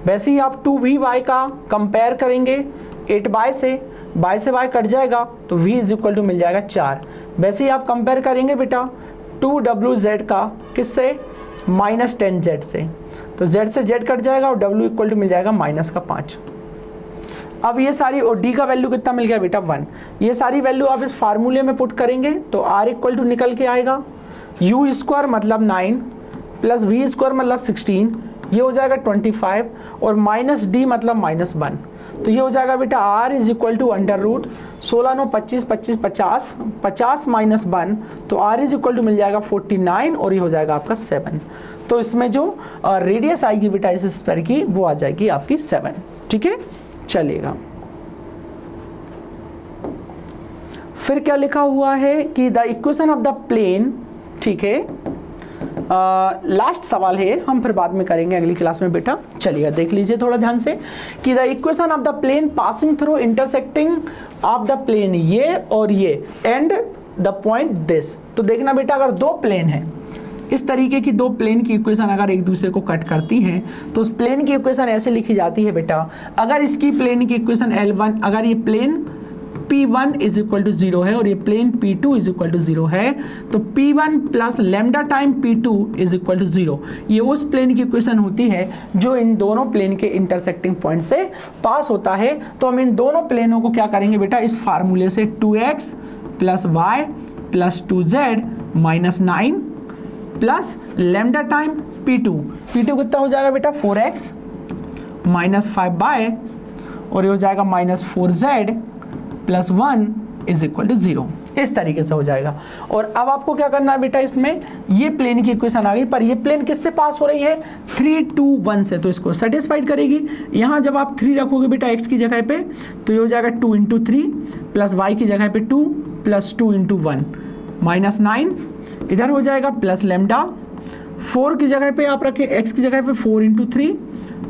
वैसे ही आप 2vy का कंपेयर करेंगे 8y से, y से y कट जाएगा तो v इज इक्वल टू मिल जाएगा 4। वैसे ही आप कंपेयर करेंगे बेटा 2wz का किससे, -10z से, तो z से z कट जाएगा और w इक्वल टू मिल जाएगा -5। अब ये सारी, और d का वैल्यू कितना मिल गया बेटा 1। ये सारी वैल्यू आप इस फार्मूले में पुट करेंगे तो r इक्वल टू निकल के आएगा u² मतलब 9 प्लस v² मतलब 16, ये हो जाएगा 25, और -d मतलब -1, तो ये हो जाएगा बेटा r इज इक्वल टू √ 16 9 25 25 50 50 -1, तो r इज इक्वल टू मिल जाएगा 49, और ये हो जाएगा आपका 7। तो इसमें जो रेडियस आएगी बेटा इस स्फीयर की वो आ जाएगी आपकी 7, ठीक है चलेगा। फिर क्या लिखा हुआ है कि the equation of the plane, ठीक है लास्ट सवाल है, हम फिर बाद में करेंगे अगली क्लास में बेटा। चलिए देख लीजिए थोड़ा ध्यान से कि the equation of the plane passing through intersecting of the plane, ये और ये एंड द पॉइंट दिस। तो देखना बेटा अगर दो प्लेन है, इस तरीके की दो प्लेन की इक्वेशन अगर एक दूसरे को कट करती हैं तो उस प्लेन की इक्वेशन ऐसे लिखी जाती है बेटा, अगर इसकी प्लेन की इक्वेशन L1, अगर ये plane P1 is equal to 0 है और ये plane P2 is equal to 0 है, तो P1 plus lambda time P2 is equal to 0, ये उस प्लेन की इक्वेशन होती है जो इन दोनों प्लेन के इंटरसेक्टिंग पॉइंट से पास होता है। तो हम इन दोनों प्लेनों को क्या करेंगे बेटा, इस फार्मूले से 2x plus y plus 2z minus 9 plus lambda time P2 कितना हो जाएगा बेटा 4x माइनस 5y, और ये हो जाएगा -4z plus 1 is equal to 0, इस तरीके से हो जाएगा। और अब आपको क्या करना है बेटा, इसमें ये प्लेन की इक्वेशन आ गई, पर ये प्लेन किससे पास हो रही है 3 2 1 से, तो इसको सेटिस्फाइड करेगी। यहाँ जब आप 3 रखोगे बेटा x की जगह पे तो ये हो जाएगा 2 × 3 प्लस y की जगह पे 2 प्लस 2 × 1 माइनस 9, इधर हो जाएगा प्लस लेमडा, 4 की जगह पे आप रखें x की जगह पे 4 × 3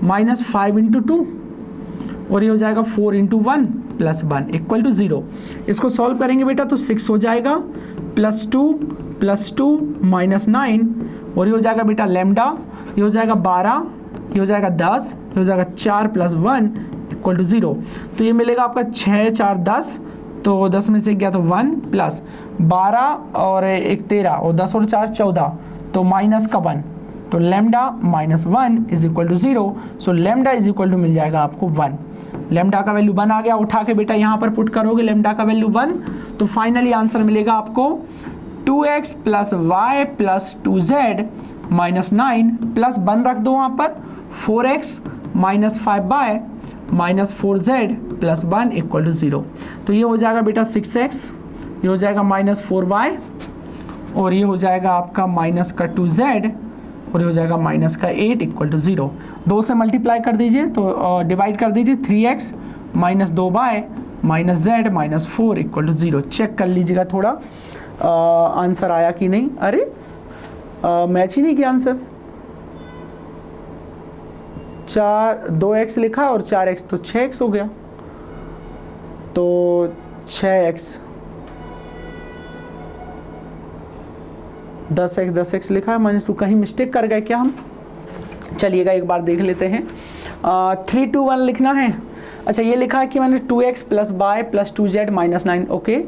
माइनस 5 × 2, और ये हो जाएगा 4 × 1 प्लस 1 इक्वल टू 0। इसको सॉल्व करेंगे बेटा तो 6 हो जाएगा प्लस 2 माइनस 9, और ये हो जाएगा बेटा लेमडा, ये हो जाएगा 12, ये हो जाएगा 10, ये हो जाएगा 4 प्लस 1 इक्वल टू 0। तो ये मिलेगा आपका 6 4 10, तो 10 में से गया तो 1 प्लस 12 और 1 13 और 10 और 4 14, तो माइनस का 1, तो lambda -1 is equal to 0। So lambda is equal to मिल जाएगा आपको 1। लेमडा का वैल्यू 1 आ गया, उठा के बेटा यहाँ पर पुट करोगे लेमडा का वैल्यू 1, तो फाइनली आंसर मिलेगा आपको 2x plus y plus 2z minus 9 plus 1 रख दो वहाँ पर 4x minus 5y minus 4z plus 1 equal to 0। तो ये हो जाएगा बेटा 6x, ये हो जाएगा -4y, और ये हो जाएगा आपका माइनस का 2z, और ये हो जाएगा -8 इक्वल टू 0। 2 से मल्टीप्लाई कर दीजिए तो डिवाइड कर दीजिए 3x minus 2y minus z minus 4 equal to 0। Check कर लीजिएगा थोड़ा आंसर आया कि नहीं। अरे मैच ही नहीं किया आंसर, 2x लिखा और 4x, तो 6x हो गया, तो 6x 10x लिखा है -2, कहीं मिस्टेक कर गए क्या हम? चलिएगा एक बार देख लेते हैं। 3 2 1 लिखना है। अच्छा ये लिखा है कि मैंने 2x + y + 2z - 9, ओके।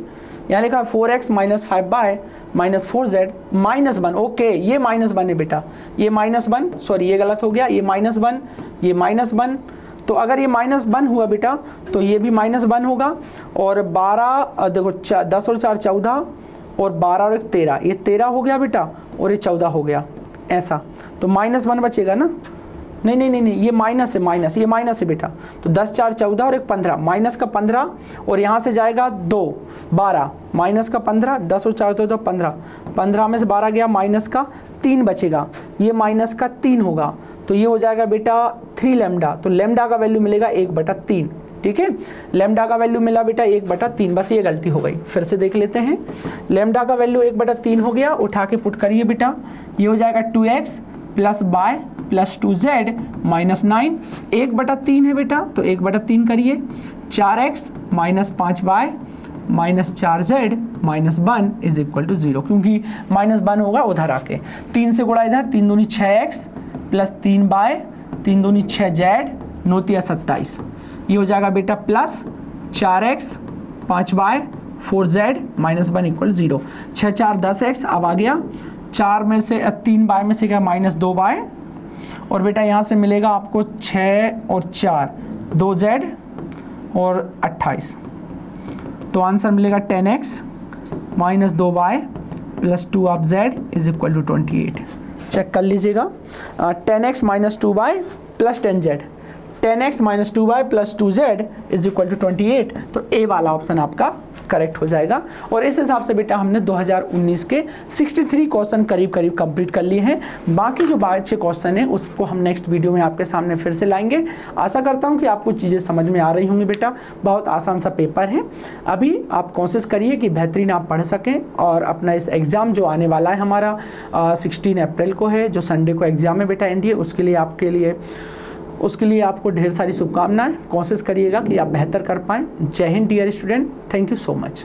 यहाँ लिखा है 4x - 5y - 4z -1, ओके। ये -1 है बेटा, ये -1, सॉरी ये गलत हो गया, ये -1, ये -1। तो अगर ये -1 हुआ बेटा तो ये भी -1 होगा। और 12 देखो 10 और 4 14 और 12 और 1 13, ये 13 हो गया बेटा और ये 14 हो गया, ऐसा। तो -1 बचेगा ना? नहीं, ये माइनस है, ये माइनस है बेटा। तो 10 4 14 और 1 15, माइनस का 15 और यहाँ से जाएगा 2 12, माइनस का 15, 10 और 4 तो 15, 15 में से 12 गया, माइनस का 3 बचेगा, ये माइनस का 3 होगा। तो ये हो जाएगा बेटा 3 लैम्डा। तो लैम्डा का वैल्यू मिलेगा 1/3, ठीक है। लैम्डा का वैल्यू मिला बेटा 1/3, बस ये गलती हो गई, फिर से देख लेते हैं। लैम्डा का वैल्यू 1/3 हो गया, उठा के पुट करिए बेटा। ये हो जाएगा 2x + y + 2z - 9, 1/3 है बेटा, तो 1/3 करिए। 4x - 5y - 4z - 1 = 0, क्योंकि -1 होगा उधर आके। 3 से गुणा इधर, 3 दूनी 6x + 3y, 3 दूनी 6z, 9 × 27। ये हो जाएगा बेटा plus 4x 5y 4z - 1 = 0। 6 4 10x अब आ गया, 4 में से 3y में से क्या -2y, और बेटा यहाँ से मिलेगा आपको 6 और 4 2z और 28। तो आंसर मिलेगा 10x - 2y + 2z = 28। चेक कर लीजिएगा। 10x - 2y + 10z, 10x - 2y + 2z = 28। तो ए वाला ऑप्शन आपका करेक्ट हो जाएगा। और इस हिसाब से बेटा हमने 2019 के 63 क्वेश्चन करीब कंप्लीट कर लिए हैं। बाकी जो बचे क्वेश्चन हैं उसको हम नेक्स्ट वीडियो में आपके सामने फिर से लाएंगे। आशा करता हूं कि आपको चीज़ें समझ में आ रही होंगी बेटा। बहुत आसान सा पेपर है। अभी आप कोशिश करिए कि बेहतरीन आप पढ़ सकें और अपना इस एग्ज़ाम जो आने वाला है हमारा 16 अप्रैल को है, जो संडे को एग्ज़ाम है बेटा एनडीए, उसके लिए आपको ढेर सारी शुभकामनाएं। कोशिश करिएगा कि आप बेहतर कर पाएँ। जय Hind dear student, thank you so much.